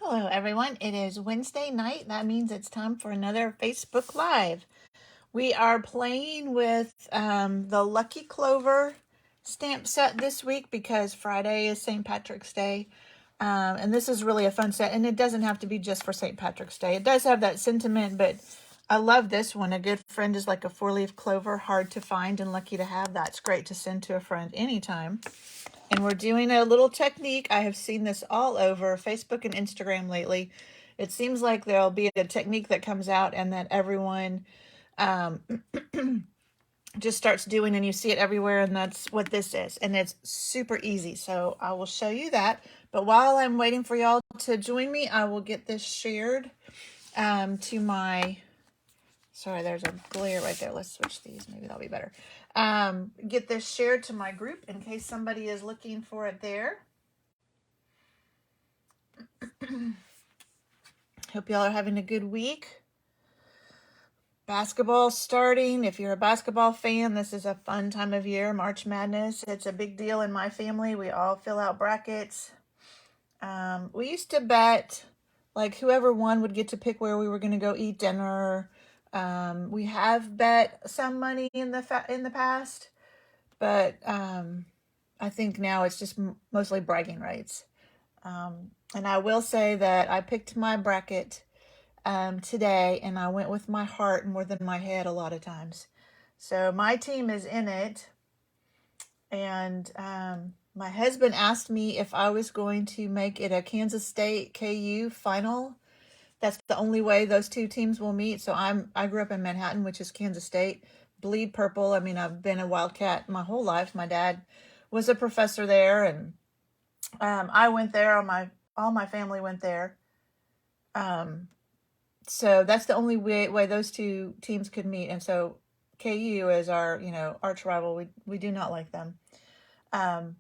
Hello everyone, it is Wednesday night. That means it's time for another Facebook Live. We are playing with the Lucky Clover stamp set this week because Friday is St. Patrick's Day. And this is really a fun set, and it doesn't have to be just for St. Patrick's Day. It does have that sentiment, but I love this one. A good friend is like a 4-leaf clover, hard to find and lucky to have. That's great to send to a friend anytime. And we're doing a little technique. I have seen this all over Facebook and Instagram lately. It seems like there'll be a technique that comes out and that everyone just starts doing, and you see it everywhere, and that's what this is. And it's super easy. So I will show you that. But while I'm waiting for y'all to join me, I will get this shared to my... Sorry, there's a glare right there. Let's switch these. Maybe that'll be better. Get this shared to my group in case somebody is looking for it there. Hope y'all are having a good week. Basketball starting. If you're a basketball fan, this is a fun time of year. March Madness. It's a big deal in my family. We all fill out brackets. We used to bet, like, whoever won would get to pick where we were going to go eat dinner. We have bet some money in the past, but I think now it's just mostly bragging rights. And I will say that I picked my bracket today, and I went with my heart more than my head a lot of times. So my team is in it, and my husband asked me if I was going to make it a Kansas State KU final. That's the only way those two teams will meet. So I grew up in Manhattan, which is Kansas State. Bleed purple. I mean, I've been a Wildcat my whole life. My dad was a professor there, and I went there. All my family went there. So that's the only way those two teams could meet. And so KU is our, arch rival. We do not like them. And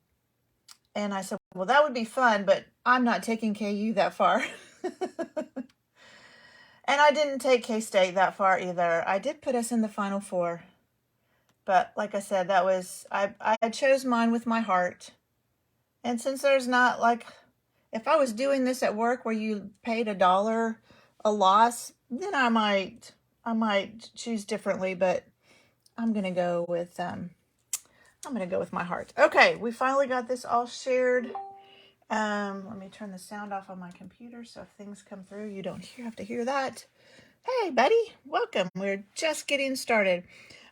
I said, well, that would be fun, but I'm not taking KU that far. And I didn't take K-State that far either. I did put us in the Final Four. But like I said, I chose mine with my heart. And since there's not, like, if I was doing this at work where you paid $1 a loss, then I might choose differently, but I'm going to go with my heart. Okay, we finally got this all shared. Let me turn the sound off on my computer so if things come through, you don't have to hear that. Hey, buddy, welcome. We're just getting started.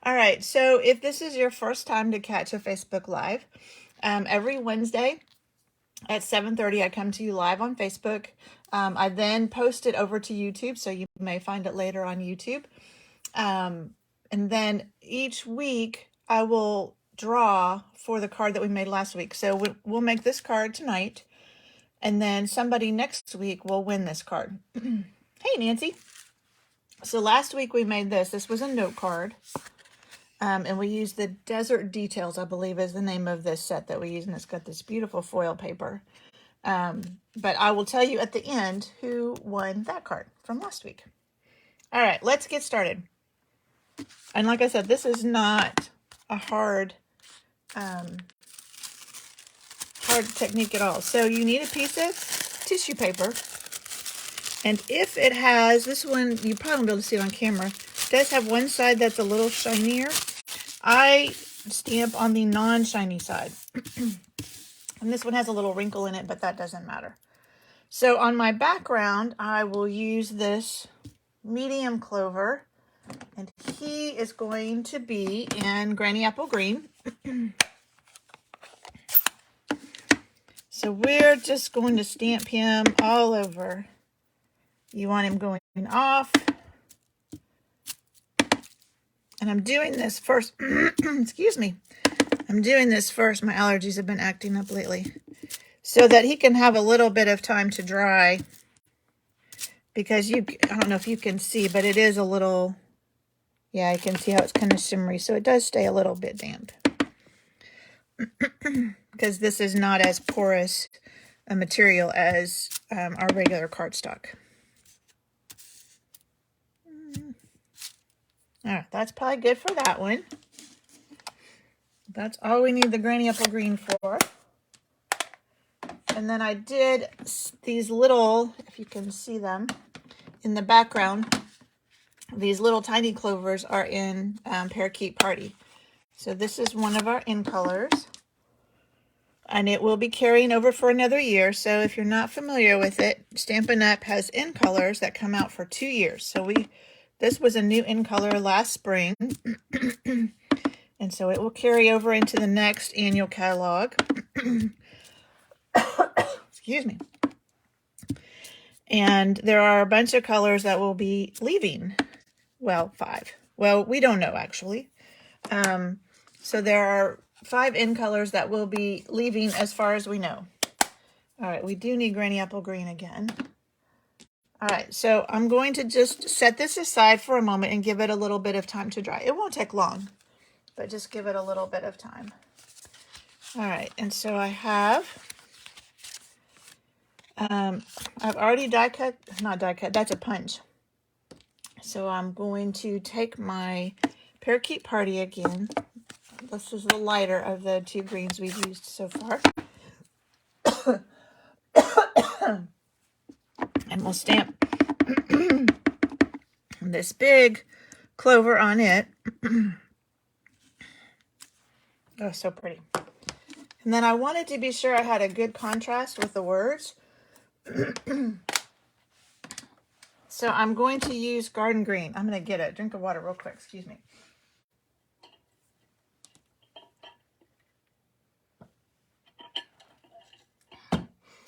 All right, so if this is your first time to catch a Facebook Live, every Wednesday at 7:30, I come to you live on Facebook. I then post it over to YouTube, so you may find it later on YouTube. And then each week, I will draw for the card that we made last week. So we'll make this card tonight, and then somebody next week will win this card. Hey, Nancy. So last week we made this. This was a note card, and we used the Desert Details, I believe is the name of this set that we use, and it's got this beautiful foil paper. But I will tell you at the end who won that card from last week. All right, let's get started. And like I said, this is not a hard technique at all. So you need a piece of tissue paper. And if it has, this one, you probably won't be able to see it on camera, it does have one side that's a little shinier. I stamp on the non-shiny side. And this one has a little wrinkle in it, but that doesn't matter. So on my background, I will use this medium clover. And he is going to be in Granny Apple Green. So we're just going to stamp him all over. You want him going off. And I'm doing this first. Excuse me. I'm doing this first. My allergies have been acting up lately. So that he can have a little bit of time to dry. Because I don't know if you can see, but it is a little... Yeah, I can see how it's kind of shimmery. So it does stay a little bit damp. Because this is not as porous a material as our regular cardstock. All right, that's probably good for that one. That's all we need the Granny Apple Green for. And then I did these little, if you can see them in the background, these little tiny clovers are in Parakeet Party. So this is one of our in colors, and it will be carrying over for another year. So if you're not familiar with it, Stampin' Up! Has in colors that come out for 2 years. So this was a new in color last spring. And so it will carry over into the next annual catalog. Excuse me. And there are a bunch of colors that will be leaving. Well, 5. Well, we don't know actually. So there are 5 in colors that will be leaving as far as we know. All right, we do need Granny Apple Green again. All right, so I'm going to just set this aside for a moment and give it a little bit of time to dry. It won't take long, but just give it a little bit of time. All right, and so I have, I've already not die cut, that's a punch. So I'm going to take my Parakeet Party again. This is the lighter of the 2 greens we've used so far. And we'll stamp this big clover on it. Oh, so pretty. And then I wanted to be sure I had a good contrast with the words. So I'm going to use Garden Green. I'm going to get a drink of water real quick. Excuse me.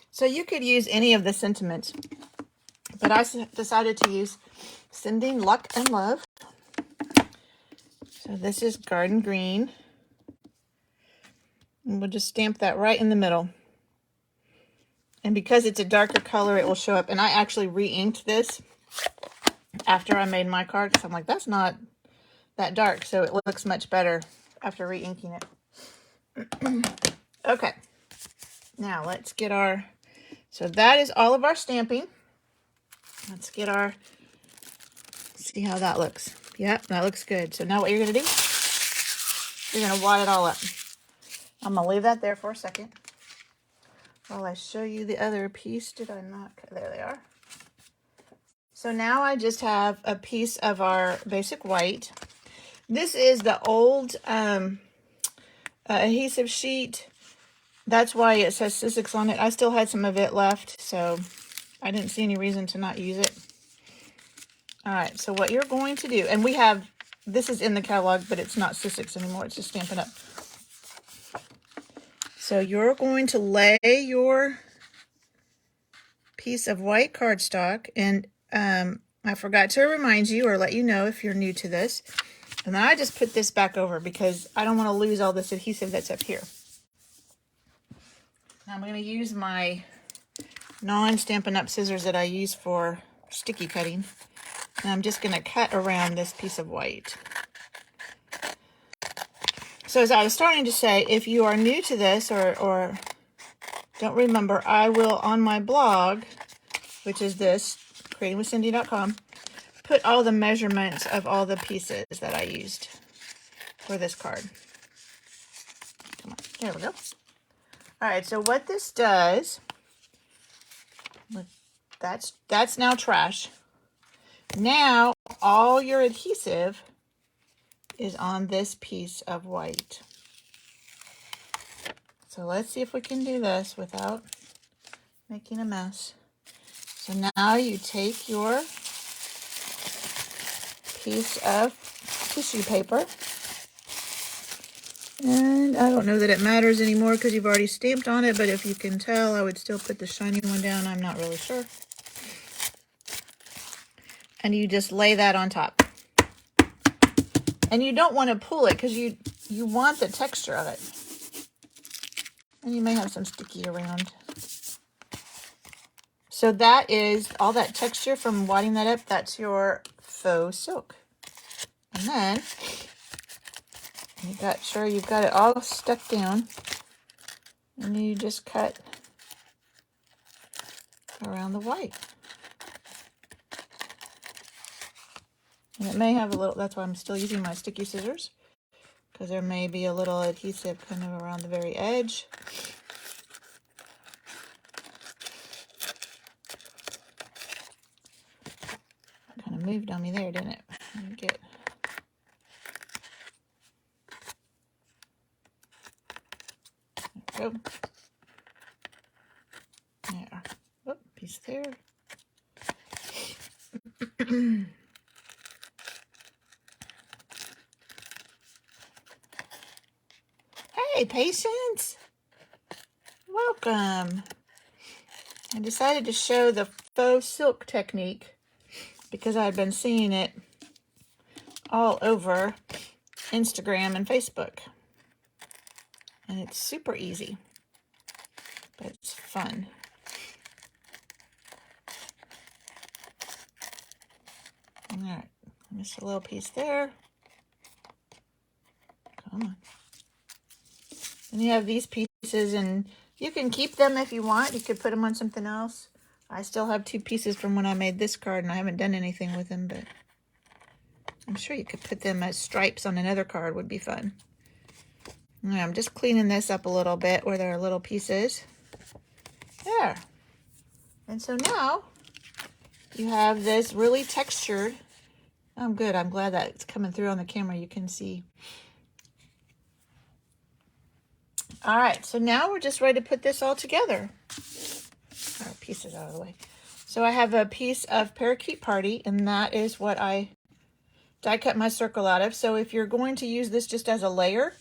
So you could use any of the sentiments, but I decided to use Sending Luck and Love. So this is Garden Green. And we'll just stamp that right in the middle. And because it's a darker color, it will show up. And I actually re-inked this after I made my card, because I'm like, that's not that dark. So it looks much better after re-inking it. Okay. Now let's get our, so that is all of our stamping. Let's get our, see how that looks. Yep, that looks good. So now what you're going to do, you're going to wad it all up. I'm going to leave that there for a second while I show you the other piece. Did I not? There they are. So now I just have a piece of our basic white. This is the old adhesive sheet. That's why it says Sussex on it. I still had some of it left, so I didn't see any reason to not use it. All right, so what you're going to do, and we have, this is in the catalog, but it's not Sussex anymore. It's just Stampin' Up! So you're going to lay your piece of white cardstock, and I forgot to remind you or let you know if you're new to this. And then I just put this back over because I don't want to lose all this adhesive that's up here. Now I'm going to use my non-Stampin' Up! Scissors that I use for sticky cutting. And I'm just going to cut around this piece of white. So as I was starting to say, if you are new to this or don't remember, I will on my blog, which is this, creatingwithcindy.com, put all the measurements of all the pieces that I used for this card. Come on, there we go. All right, so what this does, look, that's now trash. Now all your adhesive is on this piece of white. So let's see if we can do this without making a mess. So now you take your piece of tissue paper, and I don't know that it matters anymore because you've already stamped on it, but if you can tell, I would still put the shiny one down. I'm not really sure. And you just lay that on top. And you don't want to pull it because you want the texture of it. And you may have some sticky around. So that is all that texture from wadding that up. That's your faux silk. And then you've got it all stuck down. And you just cut around the white. And it may have a little, that's why I'm still using my sticky scissors, because there may be a little adhesive kind of around the very edge. moved on me there, didn't it? Let me get... There we go. There. Oh, piece there. Hey, Patience! Welcome. I decided to show the faux silk technique because I've been seeing it all over Instagram and Facebook. And it's super easy, but it's fun. All right, missed a little piece there. Come on. And you have these pieces, and you can keep them if you want. You could put them on something else. I still have 2 pieces from when I made this card, and I haven't done anything with them, but I'm sure you could put them as stripes on another card. Would be fun. Right, I'm just cleaning this up a little bit where there are little pieces. There. And so now you have this really textured. I'm good. I'm glad that it's coming through on the camera. You can see. All right, so now we're just ready to put this all together. Our pieces out of the way. So I have a piece of Parakeet Party, and that is what I die cut my circle out of. So if you're going to use this just as a layer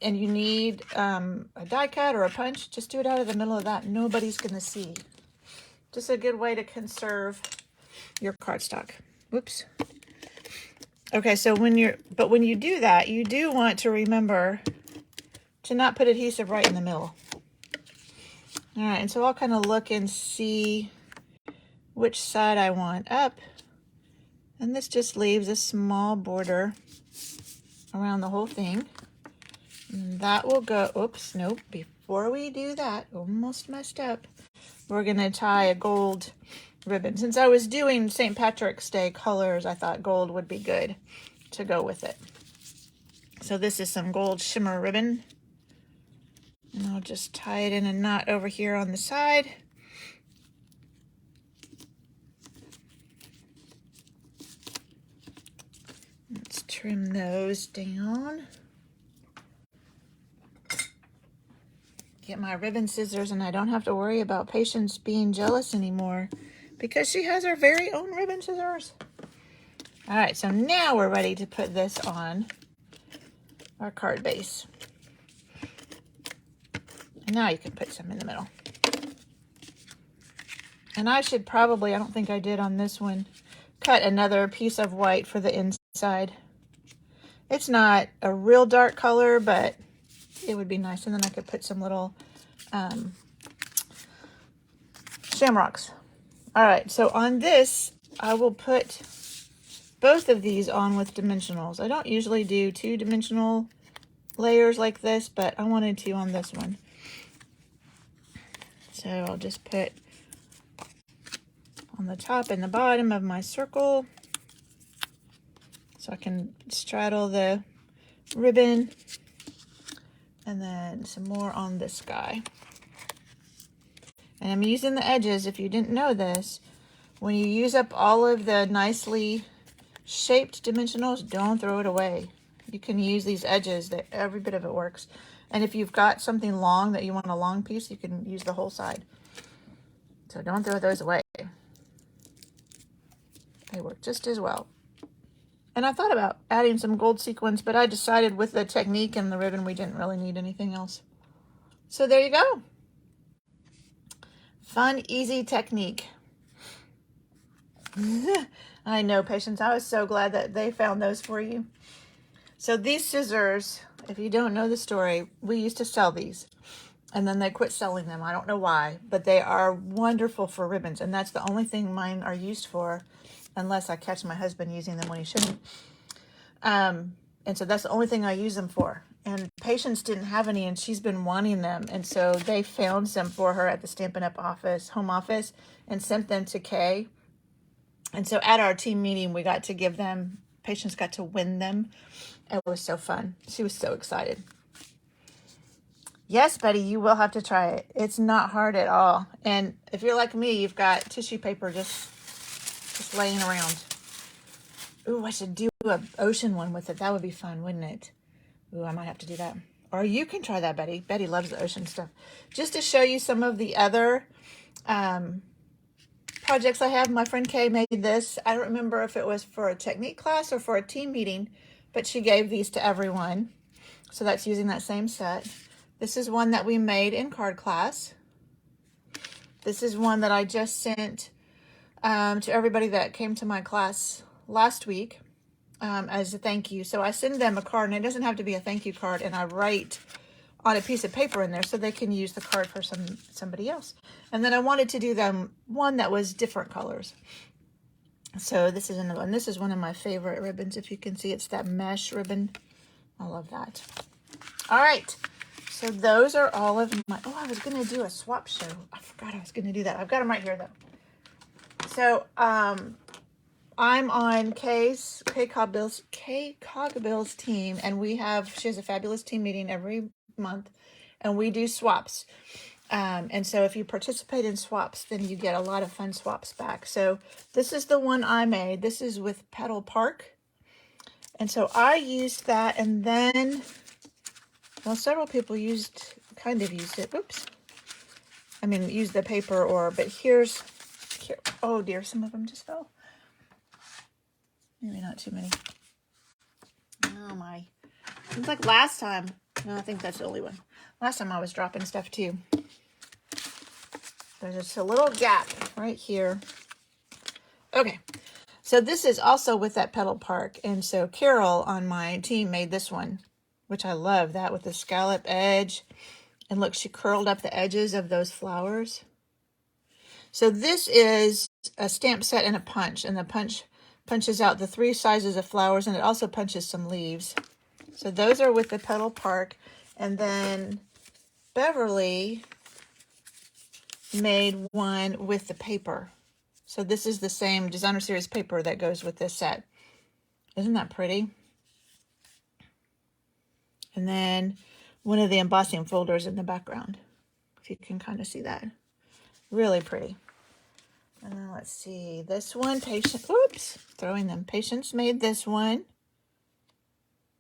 and you need a die cut or a punch, just do it out of the middle of that. Nobody's going to see. Just a good way to conserve your cardstock. Whoops. Okay, so when you do that, you do want to remember to not put adhesive right in the middle. All right, and so I'll kind of look and see which side I want up. And this just leaves a small border around the whole thing. And that will go, oops, nope, before we do that, almost messed up. We're gonna tie a gold ribbon. Since I was doing St. Patrick's Day colors, I thought gold would be good to go with it. So this is some gold shimmer ribbon. And I'll just tie it in a knot over here on the side. Let's trim those down. Get my ribbon scissors, and I don't have to worry about Patience being jealous anymore because she has her very own ribbon scissors. All right, so now we're ready to put this on our card base. Now you can put some in the middle. And I should probably, I don't think I did on this one, cut another piece of white for the inside. It's not a real dark color, but it would be nice. And then I could put some little shamrocks. All right, so on this, I will put both of these on with dimensionals. I don't usually do 2-dimensional layers like this, but I wanted to on this one. So I'll just put on the top and the bottom of my circle so I can straddle the ribbon, and then some more on this guy. And I'm using the edges. If you didn't know this, when you use up all of the nicely shaped dimensionals, don't throw it away. You can use these edges, that every bit of it works. And if you've got something long that you want a long piece, you can use the whole side. So don't throw those away. They work just as well. And I thought about adding some gold sequins, but I decided with the technique and the ribbon, we didn't really need anything else. So there you go. Fun, easy technique. I know, Patience. I was so glad that they found those for you. So these scissors, if you don't know the story, we used to sell these. And then they quit selling them. I don't know why, but they are wonderful for ribbons. And that's the only thing mine are used for, unless I catch my husband using them when he shouldn't. And so that's the only thing I use them for. And Patience didn't have any, and she's been wanting them. And so they found some for her at the Stampin' Up! Home office, and sent them to Kay. And so at our team meeting, we got to give them, Patience got to win them. It was so fun. She was so excited. Yes, Betty, you will have to try it. It's not hard at all. And if you're like me, you've got tissue paper just laying around. Ooh, I should do an ocean one with it. That would be fun, wouldn't it? Ooh, I might have to do that. Or you can try that, Betty. Betty loves the ocean stuff. Just to show you some of the other projects I have. My friend Kay made this. I don't remember if it was for a technique class or for a team meeting, but she gave these to everyone. So that's using that same set. This is one that we made in card class. This is one that I just sent to everybody that came to my class last week as a thank you. So I send them a card, and it doesn't have to be a thank you card, and I write on a piece of paper in there so they can use the card for somebody else. And then I wanted to do them one that was different colors. So this is another one. This is one of my favorite ribbons. If you can see, it's that mesh ribbon. I love that. All right. So those are all of my, oh, I was going to do a swap show. I forgot I was going to do that. I've got them right here though. So I'm on Kay Cogbill's team, and she has a fabulous team meeting every month, and we do swaps. And so if you participate in swaps, then you get a lot of fun swaps back. So this is the one I made. This is with Petal Park. And so I used that, and then, well, several people kind of used it. Oops. I mean, used the paper but here, oh dear, some of them just fell. Maybe not too many. Oh my. It's like last time. No, I think that's the only one. Last time I was dropping stuff too. There's just a little gap right here. Okay. So this is also with that Petal Park. And so Carol on my team made this one, which I love, that with the scallop edge. And look, she curled up the edges of those flowers. So this is a stamp set and a punch. And the punch punches out the 3 sizes of flowers, and it also punches some leaves. So those are with the Petal Park. And then Beverly made one with the paper. So this is the same designer series paper that goes with this set. Isn't that pretty? And then one of the embossing folders in the background, if you can kind of see that. Really pretty. And then let's see, this one, Patience made this one.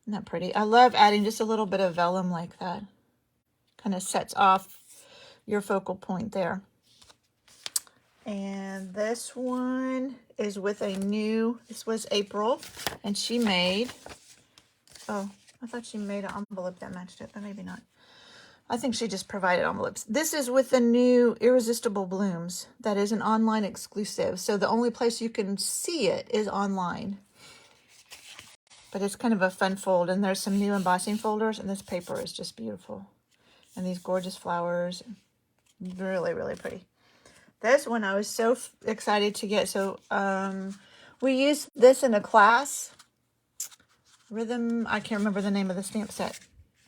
Isn't that pretty? I love adding just a little bit of vellum like that. Kind of sets off your focal point there. And this one is with this was April, and she made, oh, I thought she made an envelope that matched it, but maybe not. I think she just provided envelopes. This is with the new Irresistible Blooms. That is an online exclusive. So the only place you can see it is online. But it's kind of a fun fold. And there's some new embossing folders. And this paper is just beautiful. And these gorgeous flowers. Really, really pretty. This one I was so excited to get. So we used this in a class. Rhythm, I can't remember the name of the stamp set.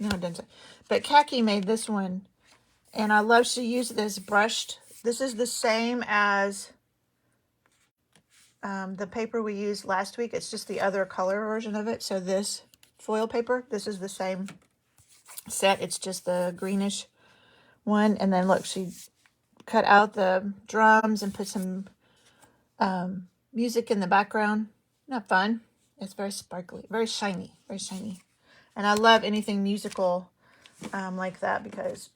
No, it doesn't. But Khaki made this one. And I love she used this brushed. This is the same as the paper we used last week. It's just the other color version of it. So this foil paper, this is the same set. It's just the greenish one. And then look, she cut out the drums and put some music in the background. Not fun. It's very sparkly, very shiny, very shiny. And I love anything musical like that because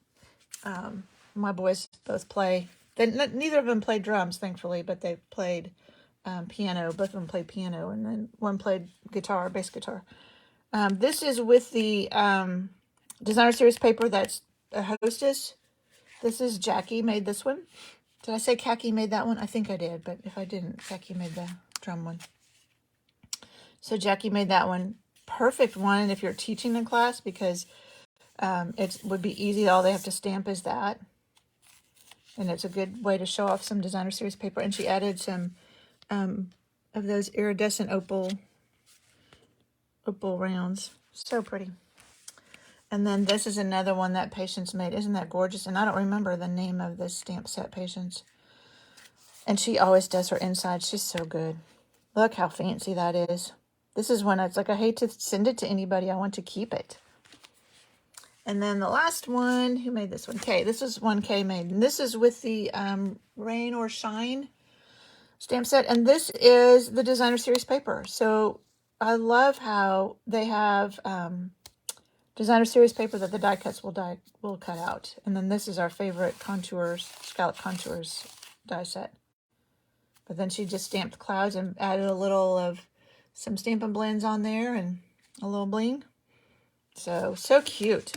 my boys both play. Neither of them played drums, thankfully, but they played piano. Both of them played piano, and then one played guitar, bass guitar. This is with the designer series paper that's a Hostess. This is Jackie made this one. Did I say Khaki made that one? I think I did, but if I didn't, Khaki made the drum one. So Jackie made that one. Perfect one if you're teaching in class because it would be easy. All they have to stamp is that. And it's a good way to show off some designer series paper. And she added some of those iridescent opal rounds. So pretty. And then this is another one that Patience made. Isn't that gorgeous? And I don't remember the name of this stamp set, Patience. And she always does her inside. She's so good. Look how fancy that is. This is one it's like I hate to send it to anybody. I want to keep it. And then the last one, who made this one? Kay. This is one Kay made. And this is with the Rain or Shine stamp set. And this is the designer series paper. So I love how they have designer series paper that the die cuts will cut out. And then this is our favorite contours, scallop contours die set. But then she just stamped clouds and added a little of some Stampin' Blends on there and a little bling. So cute.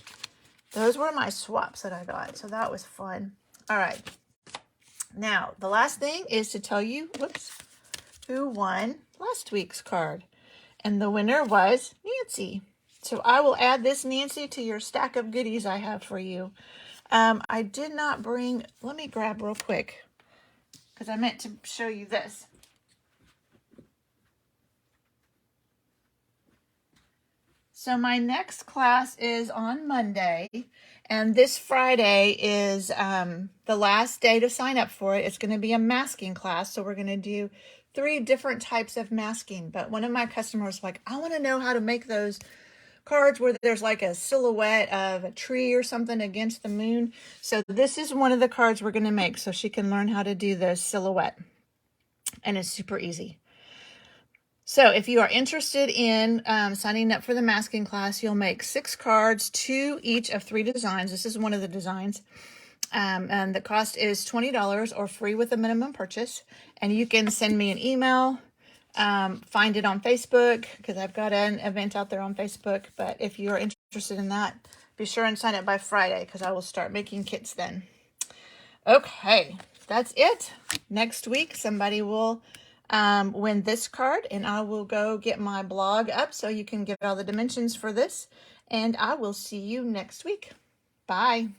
Those were my swaps that I got. So that was fun. All right. Now, the last thing is to tell you, whoops, who won last week's card. And the winner was Nancy. So I will add this, Nancy, to your stack of goodies I have for you. I did not bring, let me grab real quick, because I meant to show you this. So my next class is on Monday, and this Friday is the last day to sign up for it. It's going to be a masking class, so we're going to do 3 different types of masking. But one of my customers was like, I want to know how to make those cards where there's like a silhouette of a tree or something against the moon. So this is one of the cards we're going to make so she can learn how to do the silhouette. And it's super easy. So if you are interested in signing up for the masking class, you'll make 6 cards, 2 each of 3 designs. This is one of the designs. And the cost is $20 or free with a minimum purchase. And you can send me an email, find it on Facebook, because I've got an event out there on Facebook. But if you are interested in that, be sure and sign up by Friday, because I will start making kits then. Okay, that's it. Next week, somebody will win this card, and I will go get my blog up so you can get all the dimensions for this. And I will see you next week. Bye.